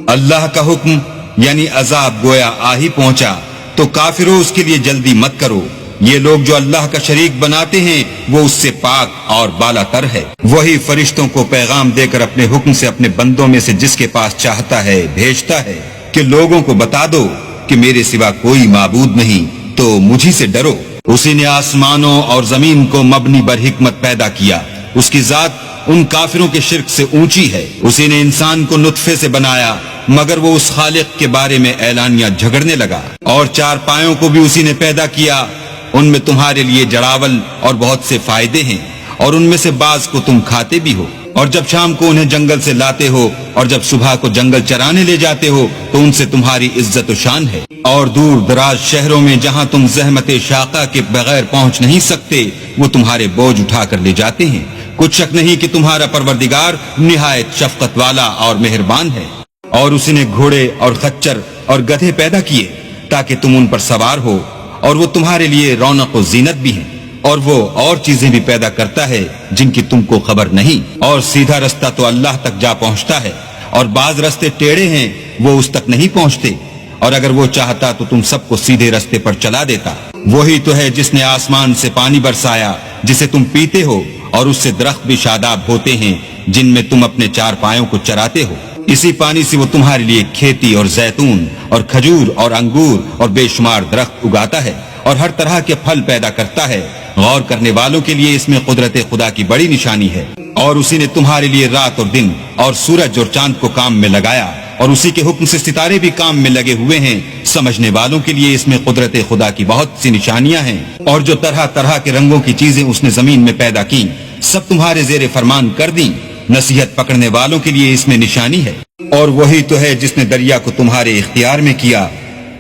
اللہ کا حکم یعنی عذاب گویا آ ہی پہنچا تو کافروں اس کے لیے جلدی مت کرو. یہ لوگ جو اللہ کا شریک بناتے ہیں وہ اس سے پاک اور بالا تر ہے. وہی فرشتوں کو پیغام دے کر اپنے حکم سے اپنے بندوں میں سے جس کے پاس چاہتا ہے بھیجتا ہے کہ لوگوں کو بتا دو کہ میرے سوا کوئی معبود نہیں تو مجھی سے ڈرو. اسی نے آسمانوں اور زمین کو مبنی بر حکمت پیدا کیا. اس کی ذات ان کافروں کے شرک سے اونچی ہے. اسی نے انسان کو نطفے سے بنایا مگر وہ اس خالق کے بارے میں اعلانیہ جھگڑنے لگا. اور چار پایوں کو بھی اسی نے پیدا کیا. ان میں تمہارے لیے جڑاول اور بہت سے فائدے ہیں اور ان میں سے بعض کو تم کھاتے بھی ہو. اور جب شام کو انہیں جنگل سے لاتے ہو اور جب صبح کو جنگل چرانے لے جاتے ہو تو ان سے تمہاری عزت و شان ہے. اور دور دراز شہروں میں جہاں تم زحمت شاقہ کے بغیر پہنچ نہیں سکتے وہ تمہارے بوجھ اٹھا کر لے جاتے ہیں. کچھ شک نہیں کہ تمہارا پروردگار نہایت شفقت والا اور مہربان ہے. اور اسی نے گھوڑے اور خچر اور گدھے پیدا کیے تاکہ تم ان پر سوار ہو اور وہ تمہارے لیے رونق و زینت بھی ہیں. اور وہ اور چیزیں بھی پیدا کرتا ہے جن کی تم کو خبر نہیں. اور سیدھا رستہ تو اللہ تک جا پہنچتا ہے اور بعض رستے ٹیڑھے ہیں وہ اس تک نہیں پہنچتے. اور اگر وہ چاہتا تو تم سب کو سیدھے رستے پر چلا دیتا. وہی تو ہے جس نے آسمان سے پانی برسایا جسے تم پیتے ہو اور اس سے درخت بھی شاداب ہوتے ہیں جن میں تم اپنے چار پایوں کو چراتے ہو. اسی پانی سے وہ تمہارے لیے کھیتی اور زیتون اور کھجور اور انگور اور بے شمار درخت اگاتا ہے اور ہر طرح کے پھل پیدا کرتا ہے. غور کرنے والوں کے لیے اس میں قدرت خدا کی بڑی نشانی ہے. اور اسی نے تمہارے لیے رات اور دن اور سورج اور چاند کو کام میں لگایا اور اسی کے حکم سے ستارے بھی کام میں لگے ہوئے ہیں. سمجھنے والوں کے لیے اس میں قدرت خدا کی بہت سی نشانیاں ہیں. اور جو طرح طرح کے رنگوں کی چیزیں اس نے زمین میں پیدا کی سب تمہارے زیر فرمان کر دیں. نصیحت پکڑنے والوں کے لیے اس میں نشانی ہے. اور وہی تو ہے جس نے دریا کو تمہارے اختیار میں کیا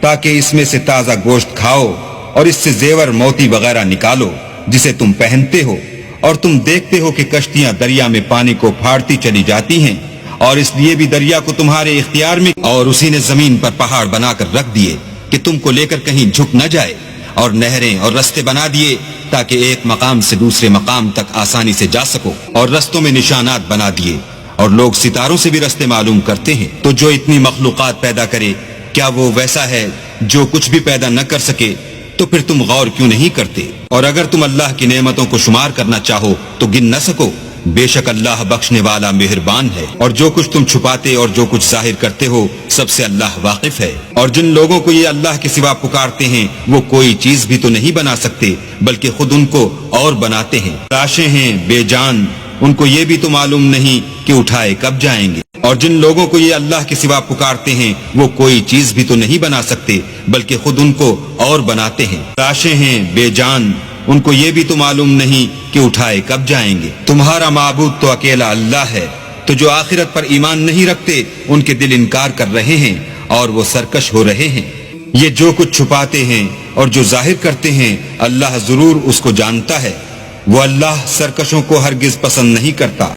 تاکہ اس میں سے تازہ گوشت کھاؤ اور اس سے زیور موتی وغیرہ نکالو جسے تم پہنتے ہو. اور تم دیکھتے ہو کہ کشتیاں دریا میں پانی کو پھاڑتی چلی جاتی ہیں اور اس لیے بھی دریا کو تمہارے اختیار میں. اور اسی نے زمین پر پہاڑ بنا کر رکھ دیے کہ تم کو لے کر کہیں جھک نہ جائے. اور نہریں اور رستے بنا دیے تاکہ ایک مقام سے دوسرے مقام تک آسانی سے جا سکو. اور رستوں میں نشانات بنا دیے اور لوگ ستاروں سے بھی رستے معلوم کرتے ہیں. تو جو اتنی مخلوقات پیدا کرے کیا وہ ویسا ہے جو کچھ بھی پیدا نہ کر سکے؟ تو پھر تم غور کیوں نہیں کرتے؟ اور اگر تم اللہ کی نعمتوں کو شمار کرنا چاہو تو گن نہ سکو. بے شک اللہ بخشنے والا مہربان ہے. اور جو کچھ تم چھپاتے اور جو کچھ ظاہر کرتے ہو سب سے اللہ واقف ہے. اور جن لوگوں کو یہ اللہ کے سوا پکارتے ہیں وہ کوئی چیز بھی تو نہیں بنا سکتے بلکہ خود ان کو اور بناتے ہیں. لاشیں ہیں بے جان ان کو یہ بھی تو معلوم نہیں کہ اٹھائے کب جائیں گے. اور جن لوگوں کو یہ اللہ کے سوا پکارتے ہیں وہ کوئی چیز بھی تو نہیں بنا سکتے بلکہ خود ان کو اور بناتے ہیں. لاشیں ہیں بے جان ان کو یہ بھی تو معلوم نہیں کہ اٹھائے کب جائیں گے. تمہارا معبود تو اکیلا اللہ ہے. تو جو آخرت پر ایمان نہیں رکھتے ان کے دل انکار کر رہے ہیں اور وہ سرکش ہو رہے ہیں. یہ جو کچھ چھپاتے ہیں اور جو ظاہر کرتے ہیں اللہ ضرور اس کو جانتا ہے. وہ اللہ سرکشوں کو ہرگز پسند نہیں کرتا.